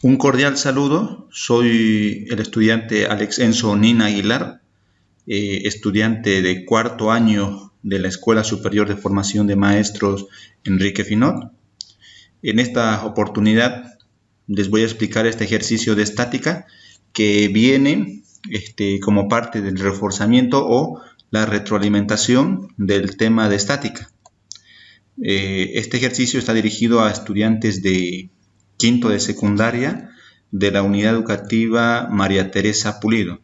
Un cordial saludo, soy el estudiante Alex Enzo Nina Aguilar, estudiante de cuarto año de la Escuela Superior de Formación de Maestros Enrique Finot. En esta oportunidad les voy a explicar este ejercicio de estática que viene como parte del reforzamiento o la retroalimentación del tema de estática. Este ejercicio está dirigido a estudiantes de quinto de secundaria de la unidad educativa María Teresa Pulido.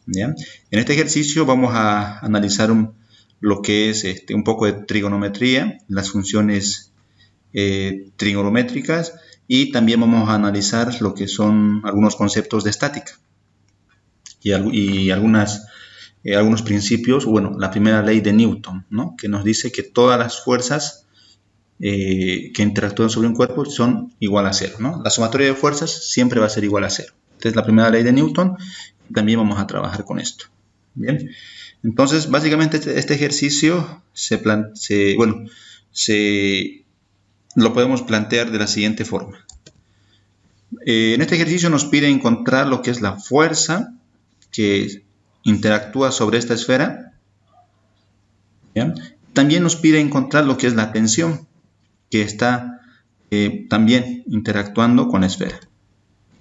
¿Ya? En este ejercicio vamos a analizar lo que es un poco de trigonometría, las funciones trigonométricas, y también vamos a analizar lo que son algunos conceptos de estática y algunos principios. Bueno, la primera ley de Newton, ¿no? Que nos dice que todas las fuerzas que interactúan sobre un cuerpo son igual a cero, ¿no? La sumatoria de fuerzas siempre va a ser igual a cero. Esta es la primera ley de Newton y también vamos a trabajar con esto. Bien, entonces básicamente este ejercicio lo podemos plantear de la siguiente forma. En este ejercicio nos pide encontrar lo que es la fuerza que interactúa sobre esta esfera. ¿Bien? También nos pide encontrar lo que es la tensión que está también interactuando con la esfera.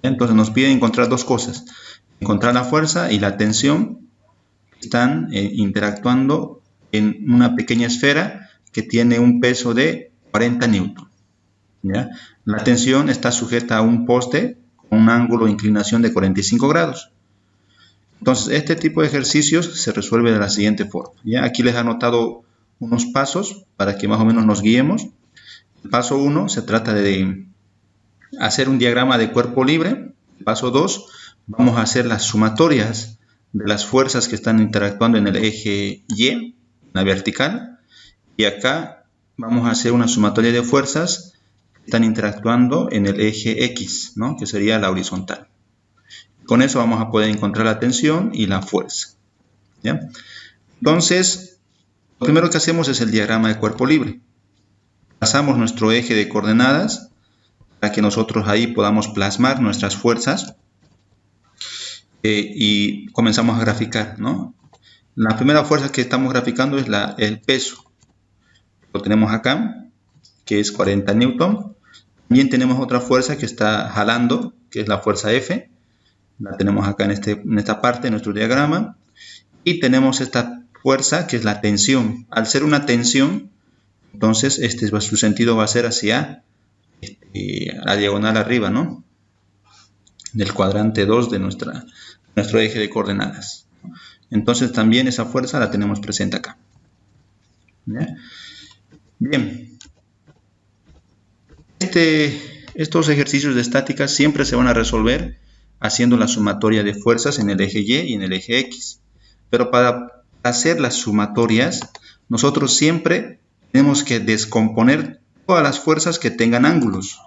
Entonces nos pide encontrar dos cosas: encontrar la fuerza y la tensión que están interactuando en una pequeña esfera que tiene un peso de 40 newton. ¿Ya? La tensión está sujeta a un poste con un ángulo de inclinación de 45 grados. Entonces este tipo de ejercicios se resuelve de la siguiente forma. ¿Ya? Aquí les he anotado unos pasos para que más o menos nos guiemos. El paso 1 se trata de hacer un diagrama de cuerpo libre. El paso 2, vamos a hacer las sumatorias de las fuerzas que están interactuando en el eje Y, la vertical. Y acá vamos a hacer una sumatoria de fuerzas que están interactuando en el eje X, ¿no? Que sería la horizontal. Con eso vamos a poder encontrar la tensión y la fuerza. ¿Ya? Entonces, lo primero que hacemos es el diagrama de cuerpo libre. Trazamos nuestro eje de coordenadas para que nosotros ahí podamos plasmar nuestras fuerzas y comenzamos a graficar, ¿no? La primera fuerza que estamos graficando es el peso. Lo tenemos acá, que es 40 newton. También tenemos otra fuerza que está jalando, que es la fuerza F. La tenemos acá en esta parte de nuestro diagrama. Y tenemos esta fuerza que es la tensión. Al ser una tensión, entonces su sentido va a ser hacia la diagonal arriba, ¿no? Del cuadrante 2 de nuestro eje de coordenadas. Entonces también esa fuerza la tenemos presente acá. ¿Ya? Bien. Estos ejercicios de estática siempre se van a resolver haciendo la sumatoria de fuerzas en el eje Y y en el eje X. Pero para hacer las sumatorias, nosotros siempre tenemos que descomponer todas las fuerzas que tengan ángulos.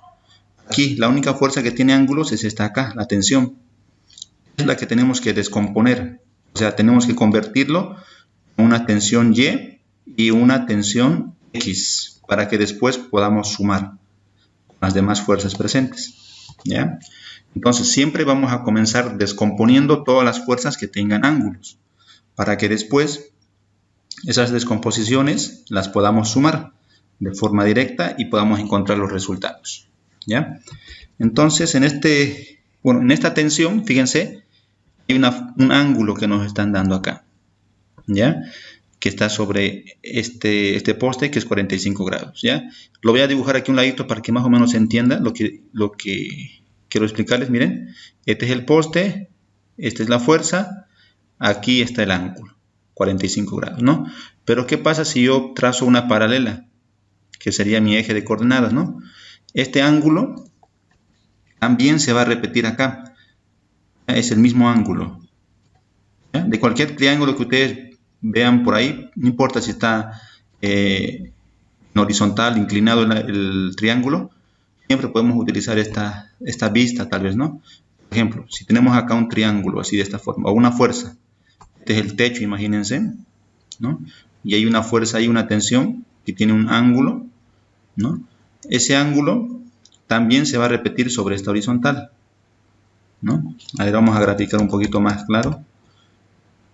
Aquí la única fuerza que tiene ángulos es esta acá, la tensión. Es la que tenemos que descomponer. O sea, tenemos que convertirlo en una tensión Y y una tensión X para que después podamos sumar las demás fuerzas presentes. ¿Ya? Entonces siempre vamos a comenzar descomponiendo todas las fuerzas que tengan ángulos para que después esas descomposiciones las podamos sumar de forma directa y podamos encontrar los resultados. ¿Ya? Entonces en esta tensión, fíjense, hay un ángulo que nos están dando acá, ¿ya? Que está sobre este poste, que es 45 grados, ¿ya? Lo voy a dibujar aquí un ladito para que más o menos se entienda lo que quiero explicarles. Miren, este es el poste, esta es la fuerza, aquí está el ángulo, 45 grados, ¿no? Pero ¿qué pasa si yo trazo una paralela? Que sería mi eje de coordenadas, ¿no? Este ángulo también se va a repetir acá. Es el mismo ángulo. ¿Ya? De cualquier triángulo que ustedes vean por ahí, no importa si está en horizontal, inclinado el triángulo, siempre podemos utilizar esta vista tal vez, ¿no? Por ejemplo, si tenemos acá un triángulo así de esta forma, o una fuerza, este es el techo, imagínense, ¿no? Y hay una fuerza, hay una tensión que tiene un ángulo, ¿no? Ese ángulo también se va a repetir sobre esta horizontal, ¿no? A ver, vamos a graficar un poquito más claro,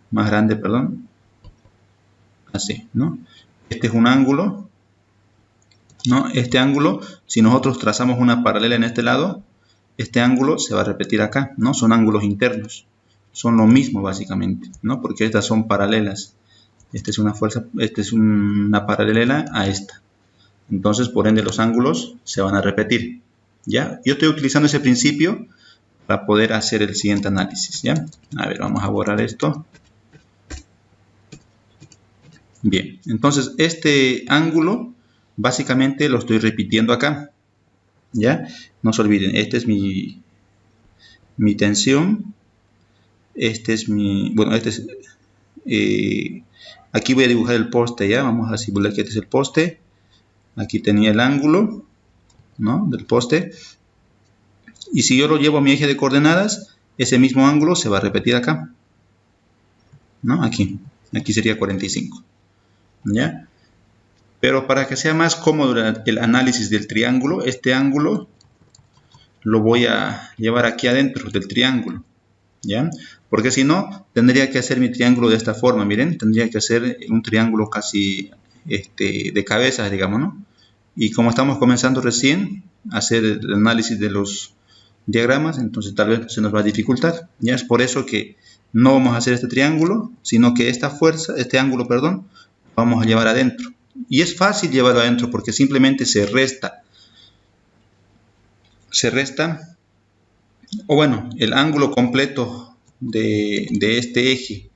más grande, perdón. Así, ¿no? Este es un ángulo, ¿no? Este ángulo, si nosotros trazamos una paralela en este lado, este ángulo se va a repetir acá, ¿no? Son ángulos internos, son lo mismo básicamente, ¿no? Porque estas son paralelas. Esta es una fuerza, esta es una paralela a esta. Entonces, por ende, los ángulos se van a repetir, ¿ya? Yo estoy utilizando ese principio para poder hacer el siguiente análisis, ¿ya? A ver, vamos a borrar esto. Bien, entonces este ángulo básicamente lo estoy repitiendo acá, ¿ya? No se olviden, esta es mi tensión, este es mi, bueno, este es, aquí voy a dibujar el poste, ¿ya? Vamos a simular que este es el poste, aquí tenía el ángulo, ¿no? Del poste, y si yo lo llevo a mi eje de coordenadas, ese mismo ángulo se va a repetir acá, ¿no? Aquí sería 45. ¿Ya? Pero para que sea más cómodo el análisis del triángulo, este ángulo lo voy a llevar aquí adentro del triángulo, ¿ya? Porque si no, tendría que hacer mi triángulo de esta forma, miren, tendría que hacer un triángulo casi de cabeza, digamos, ¿no? Y como estamos comenzando recién a hacer el análisis de los diagramas, entonces tal vez se nos va a dificultar, ¿ya? Es por eso que no vamos a hacer este triángulo, sino que este ángulo, perdón, vamos a llevar adentro. Y es fácil llevarlo adentro porque simplemente se resta, o bueno, el ángulo completo de este eje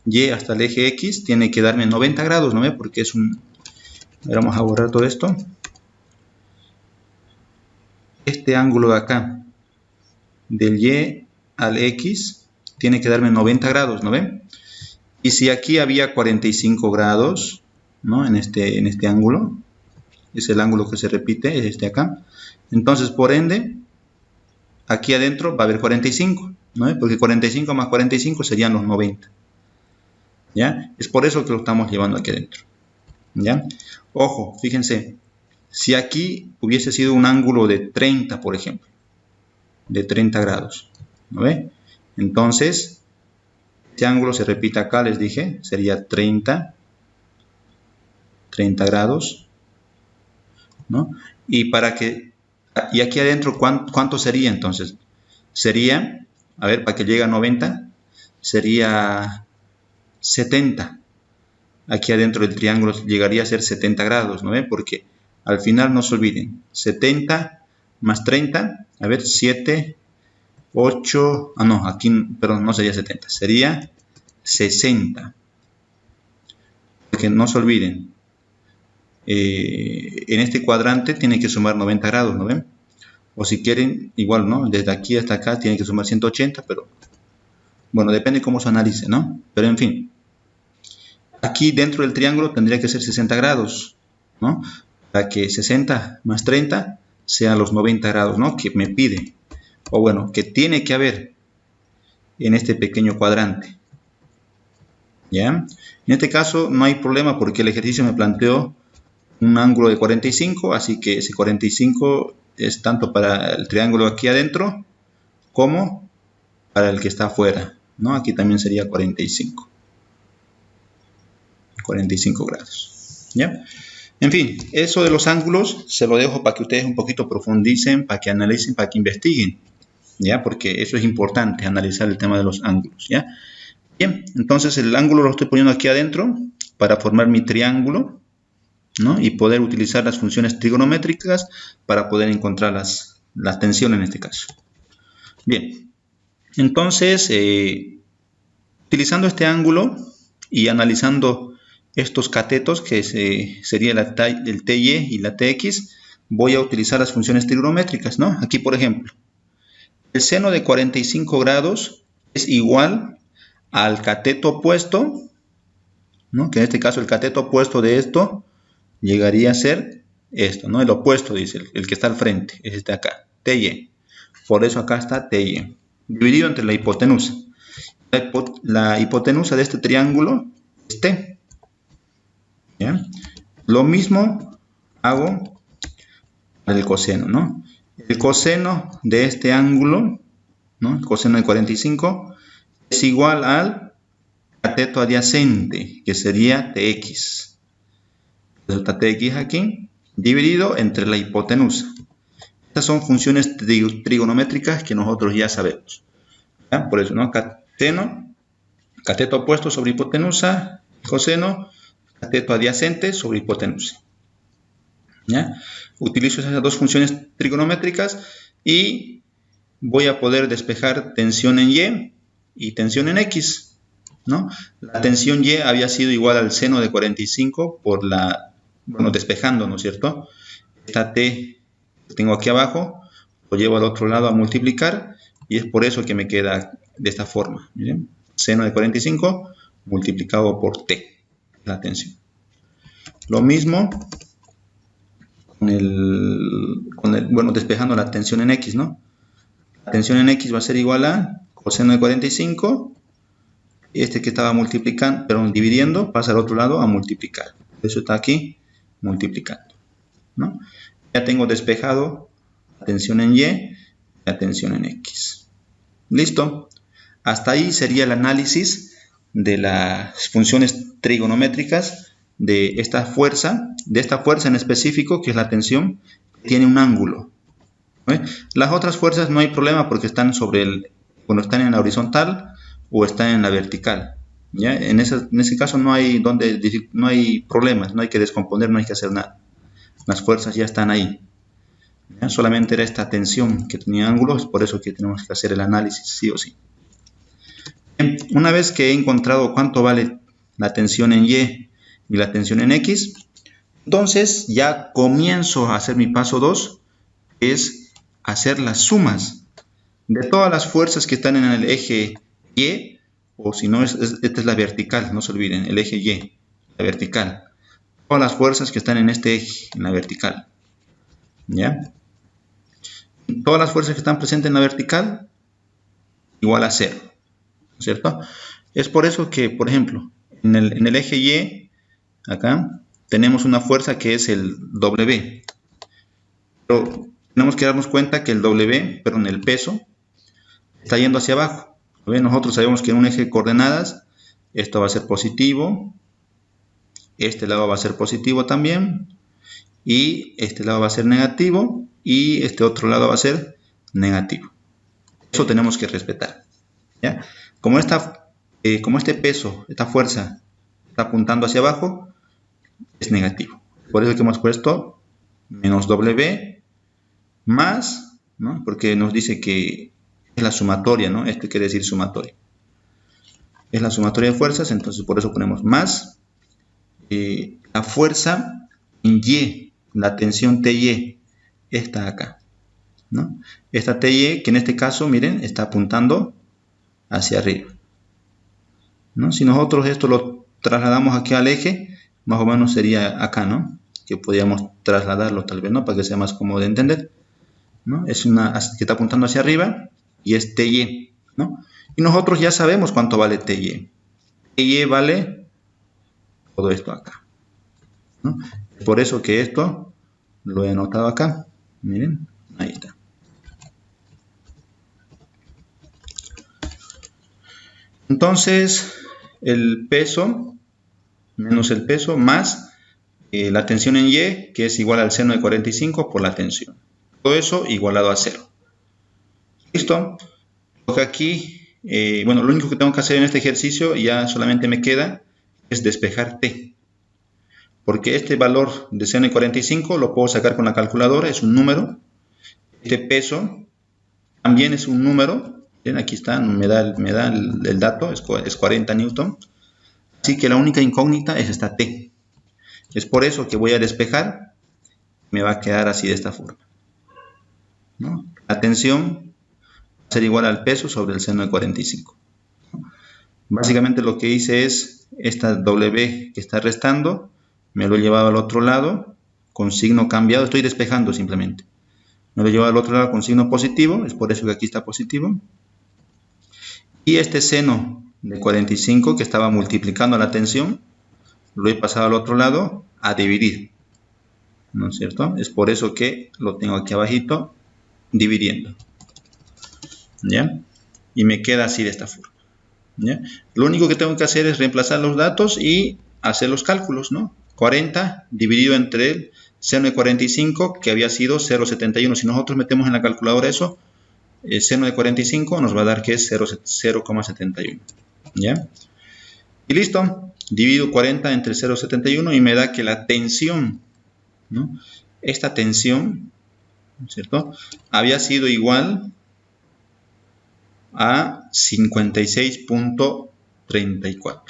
Y hasta el eje X tiene que darme 90 grados, ¿no ve? Porque es un... Vamos a borrar todo esto. Este ángulo de acá, del Y al X, tiene que darme 90 grados, ¿no ven? Y si aquí había 45 grados, ¿no? En este ángulo, es el ángulo que se repite, es este acá. Entonces, por ende, aquí adentro va a haber 45, ¿no? Porque 45 más 45 serían los 90. ¿Ya? Es por eso que lo estamos llevando aquí adentro. ¿Ya? Ojo, fíjense, si aquí hubiese sido un ángulo de 30, por ejemplo, de 30 grados, ¿no ve? Entonces, este ángulo se repite acá, les dije, sería 30 grados, ¿no? Y aquí adentro, ¿cuánto sería entonces? Sería, a ver, para que llegue a 90, sería 70. Aquí adentro del triángulo llegaría a ser 70 grados, ¿no ven? Porque al final no se olviden, 70 más 30, a ver, 7, 8, no, aquí, perdón, no sería 70, sería 60. Porque no se olviden, en este cuadrante tiene que sumar 90 grados, ¿no ven? O si quieren, igual, ¿no? Desde aquí hasta acá tiene que sumar 180, pero bueno, depende cómo se analice, ¿no? Pero en fin, aquí dentro del triángulo tendría que ser 60 grados, ¿no? Para que 60 más 30 sean los 90 grados, ¿no? Que me pide, o bueno, que tiene que haber en este pequeño cuadrante. ¿Ya? En este caso no hay problema porque el ejercicio me planteó un ángulo de 45, así que ese 45 es tanto para el triángulo aquí adentro como para el que está afuera, ¿no? Aquí también sería 45 grados, ¿ya? En fin, eso de los ángulos se lo dejo para que ustedes un poquito profundicen, para que analicen, para que investiguen, ¿ya? Porque eso es importante, analizar el tema de los ángulos, ¿ya? Bien, entonces el ángulo lo estoy poniendo aquí adentro para formar mi triángulo, ¿no? Y poder utilizar las funciones trigonométricas para poder encontrar la tensión en este caso. Bien, entonces, utilizando este ángulo y analizando estos catetos, que sería el TY y la TX, voy a utilizar las funciones trigonométricas, ¿no? Aquí, por ejemplo, el seno de 45 grados es igual al cateto opuesto, ¿no? Que en este caso el cateto opuesto de esto llegaría a ser esto, ¿no? El opuesto, dice, el que está al frente, es este acá, TY. Por eso acá está TY, dividido entre la hipotenusa. La hipotenusa de este triángulo es T. ¿Ya? Lo mismo hago para el coseno, ¿no? El coseno de este ángulo, ¿no? El coseno de 45 es igual al cateto adyacente, que sería Tx. Resulta Tx aquí, dividido entre la hipotenusa. Estas son funciones trigonométricas que nosotros ya sabemos. ¿Ya? Por eso, ¿no? Cateto opuesto sobre hipotenusa, coseno, cateto adyacente sobre hipotenusa. ¿Ya? Utilizo esas dos funciones trigonométricas y voy a poder despejar tensión en Y y tensión en X, ¿no? La tensión Y había sido igual al seno de 45 por la, bueno, despejando, ¿no es cierto? Esta T que tengo aquí abajo, lo llevo al otro lado a multiplicar y es por eso que me queda de esta forma. Miren, seno de 45 multiplicado por T, la tensión. Lo mismo bueno, despejando la tensión en X, ¿no? La tensión en X va a ser igual a coseno de 45, este que estaba multiplicando, pero dividiendo, pasa al otro lado a multiplicar. Eso está aquí multiplicando, ¿no? Ya tengo despejado la tensión en Y y la tensión en X. ¿Listo? Hasta ahí sería el análisis de las funciones trigonométricas de esta fuerza en específico, que es la tensión, tiene un ángulo. ¿Ve? Las otras fuerzas no hay problema porque están cuando están en la horizontal o están en la vertical. ¿Ya? En ese caso no hay problemas, no hay que descomponer, no hay que hacer nada. Las fuerzas ya están ahí. ¿Ya? Solamente era esta tensión que tenía ángulos, por eso que tenemos que hacer el análisis sí o sí. Bien, una vez que he encontrado cuánto vale la tensión en Y y la tensión en X, entonces ya comienzo a hacer mi paso 2, que es hacer las sumas de todas las fuerzas que están en el eje Y, o si no, esta es la vertical, no se olviden, el eje Y, la vertical. Todas las fuerzas que están en este eje, en la vertical. ¿Ya? Todas las fuerzas que están presentes en la vertical, igual a 0. ¿Cierto? Es por eso que, por ejemplo, en el eje Y, acá, tenemos una fuerza que es el W. Pero tenemos que darnos cuenta que el W, perdón, el peso, está yendo hacia abajo. Nosotros sabemos que en un eje de coordenadas, esto va a ser positivo, este lado va a ser positivo también, y este lado va a ser negativo, y este otro lado va a ser negativo. Eso tenemos que respetar. ¿Ya? Como este peso, esta fuerza, está apuntando hacia abajo, es negativo. Por eso que hemos puesto menos W más, ¿no? Porque nos dice que es la sumatoria, ¿no? Esto quiere decir sumatoria. Es la sumatoria de fuerzas, entonces por eso ponemos más la fuerza en Y, la tensión TY, esta acá, ¿no? Esta TY, que en este caso, miren, está apuntando hacia arriba, ¿no? Si nosotros esto lo trasladamos aquí al eje, más o menos sería acá, ¿no? Que podríamos trasladarlo tal vez, ¿no? Para que sea más cómodo de entender, ¿no? Es una que está apuntando hacia arriba y es TY, ¿no? Y nosotros ya sabemos cuánto vale TY. TY vale todo esto acá, ¿no? Por eso que esto lo he anotado acá. Miren, ahí está. Entonces, el peso menos el peso más la tensión en Y, que es igual al seno de 45 por la tensión. Todo eso igualado a 0. ¿Listo? Porque aquí, bueno, lo único que tengo que hacer en este ejercicio ya solamente me queda es despejar T. Porque este valor de seno de 45 lo puedo sacar con la calculadora, es un número. Este peso también es un número. Bien, aquí está, me da el dato, es 40 newton. Así que la única incógnita es esta T. Es por eso que voy a despejar, me va a quedar así de esta forma, ¿no? La tensión va a ser igual al peso sobre el seno de 45. Básicamente lo que hice es, esta W que está restando, me lo he llevado al otro lado con signo cambiado, estoy despejando simplemente. Me lo he llevado al otro lado con signo positivo, es por eso que aquí está positivo. Y este seno de 45 que estaba multiplicando la tensión, lo he pasado al otro lado a dividir, ¿no es cierto? Es por eso que lo tengo aquí abajito dividiendo, ¿ya? Y me queda así de esta forma, ¿ya? Lo único que tengo que hacer es reemplazar los datos y hacer los cálculos, ¿no? 40 dividido entre el seno de 45, que había sido 0,71. Si nosotros metemos en la calculadora eso, el seno de 45 nos va a dar que es 0,71, ¿ya? Y listo, divido 40 entre 0,71 y me da que la tensión, ¿no? Esta tensión, ¿cierto?, había sido igual a 56.34,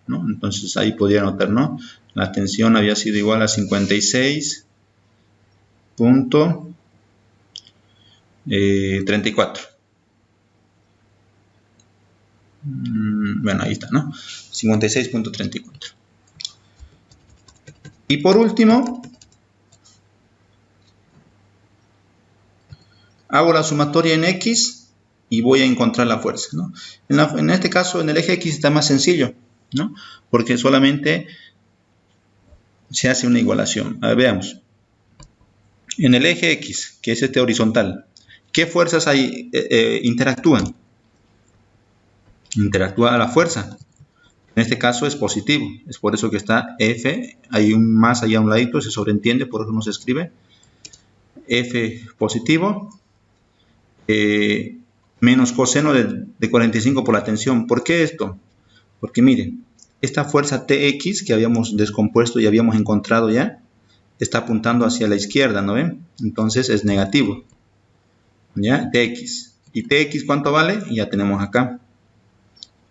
¿no? Entonces ahí podría anotar, ¿no? La tensión había sido igual a 56.34. Bueno, ahí está, ¿no? 56.34. Y por último, hago la sumatoria en X y voy a encontrar la fuerza, ¿no? En este caso, en el eje X está más sencillo, ¿no? Porque solamente se hace una igualación. A ver, veamos. En el eje X, que es este horizontal, ¿qué fuerzas hay, interactúan? Interactúa la fuerza. En este caso es positivo. Es por eso que está F. Hay un más allá a un ladito, se sobreentiende, por eso no se escribe. F positivo. Menos coseno de 45 por la tensión. ¿Por qué esto? Porque miren, esta fuerza Tx que habíamos descompuesto y habíamos encontrado ya, está apuntando hacia la izquierda, ¿no ven? Entonces es negativo, ¿ya? Tx. ¿Y Tx cuánto vale? Ya tenemos acá.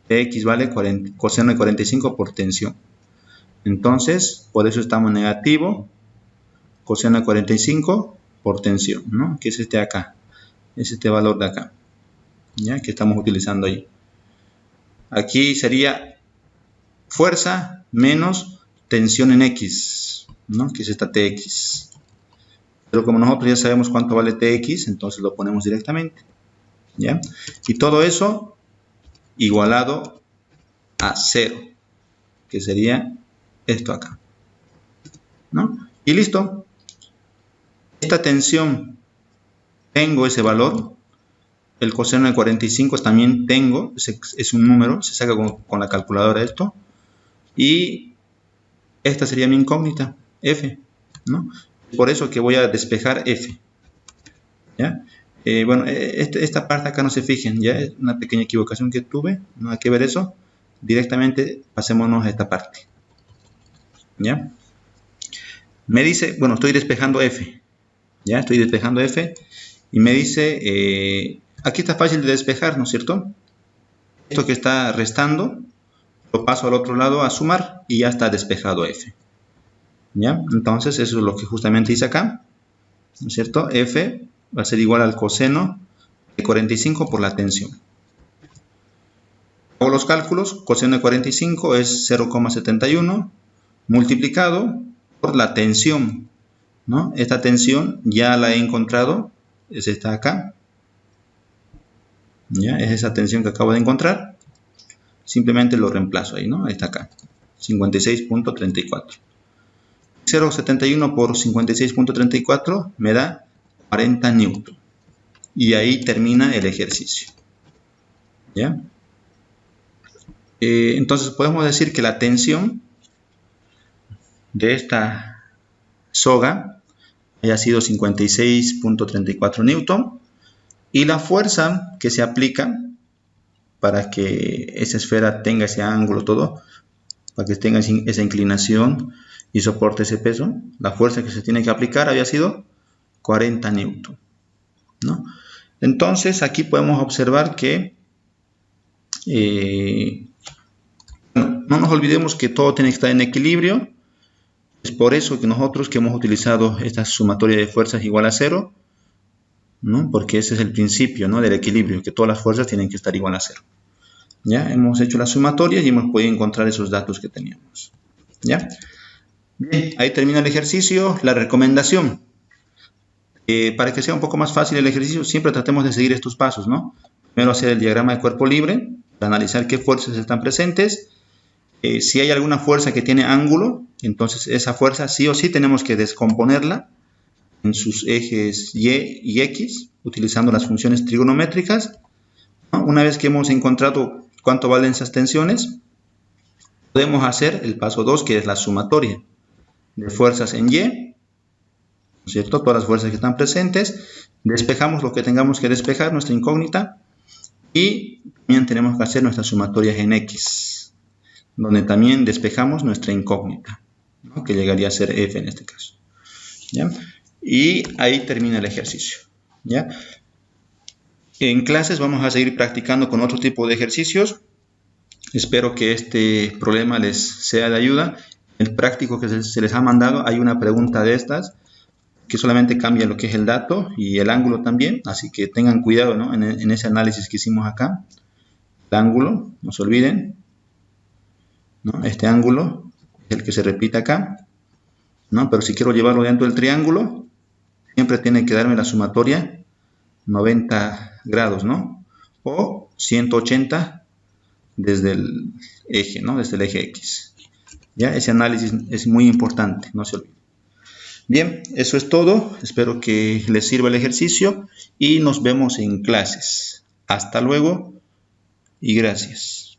Tx vale coseno de 45 por tensión. Entonces, por eso estamos negativo, coseno de 45 por tensión, ¿no? Que es este de acá. Es este valor de acá, ¿ya? Que estamos utilizando ahí. Aquí sería fuerza menos tensión en X, ¿no? Que es esta Tx. Pero como nosotros ya sabemos cuánto vale Tx, entonces lo ponemos directamente, ¿ya? Y todo eso igualado a 0, que sería esto acá, ¿no? Y listo. Esta tensión, tengo ese valor. El coseno de 45 también tengo, es un número, se saca con la calculadora esto. Y esta sería mi incógnita, F, ¿no? Por eso que voy a despejar F, ¿ya? Bueno, esta parte acá no se fijen, ya es una pequeña equivocación que tuve, no hay que ver eso. Directamente pasémonos a esta parte, ¿ya? Me dice, bueno, estoy despejando F, ya estoy despejando F y me dice, aquí está fácil de despejar, ¿no es cierto? Esto que está restando lo paso al otro lado a sumar y ya está despejado F, ¿ya? Entonces eso es lo que justamente hice acá, ¿no es cierto? F va a ser igual al coseno de 45 por la tensión. Hago los cálculos. Coseno de 45 es 0,71 multiplicado por la tensión, ¿no? Esta tensión ya la he encontrado, es esta acá, ¿ya? Es esa tensión que acabo de encontrar. Simplemente lo reemplazo ahí, ¿no? Ahí está acá, 56.34. 0,71 por 56.34 me da 40 newton. Y ahí termina el ejercicio, ¿ya? Entonces podemos decir que la tensión de esta soga haya sido 56.34 newton y la fuerza que se aplica para que esa esfera tenga ese ángulo todo, para que tenga esa inclinación y soporte ese peso, la fuerza que se tiene que aplicar había sido 40 newton, ¿no? Entonces aquí podemos observar que no nos olvidemos que todo tiene que estar en equilibrio. Es por eso que nosotros que hemos utilizado esta sumatoria de fuerzas igual a 0, ¿no? Porque ese es el principio, ¿no?, del equilibrio, que todas las fuerzas tienen que estar igual a 0. ¿Ya? Hemos hecho las sumatorias y hemos podido encontrar esos datos que teníamos, ¿ya? Bien, ahí termina el ejercicio. La recomendación, para que sea un poco más fácil el ejercicio, siempre tratemos de seguir estos pasos, ¿no? Primero hacer el diagrama de cuerpo libre, para analizar qué fuerzas están presentes. Si hay alguna fuerza que tiene ángulo, entonces esa fuerza sí o sí tenemos que descomponerla en sus ejes Y y X, utilizando las funciones trigonométricas, ¿no? Una vez que hemos encontrado cuánto valen esas tensiones, podemos hacer el paso 2, que es la sumatoria de fuerzas en Y, ¿cierto? Todas las fuerzas que están presentes, despejamos lo que tengamos que despejar, nuestra incógnita, y también tenemos que hacer nuestras sumatorias en X, donde también despejamos nuestra incógnita, ¿no? Que llegaría a ser F en este caso, ¿ya? Y ahí termina el ejercicio, ¿ya? En clases vamos a seguir practicando con otro tipo de ejercicios. Espero que este problema les sea de ayuda. El práctico que se les ha mandado, hay una pregunta de estas que solamente cambia lo que es el dato y el ángulo también, así que tengan cuidado, ¿no? en ese análisis que hicimos acá. El ángulo, no se olviden, ¿no? Este ángulo es el que se repite acá, ¿no? Pero si quiero llevarlo dentro del triángulo, siempre tiene que darme la sumatoria 90 grados, ¿no? O 180 desde el eje, ¿no? Desde el eje X. ¿Ya? Ese análisis es muy importante, no se olviden. Bien, eso es todo. Espero que les sirva el ejercicio y nos vemos en clases. Hasta luego y gracias.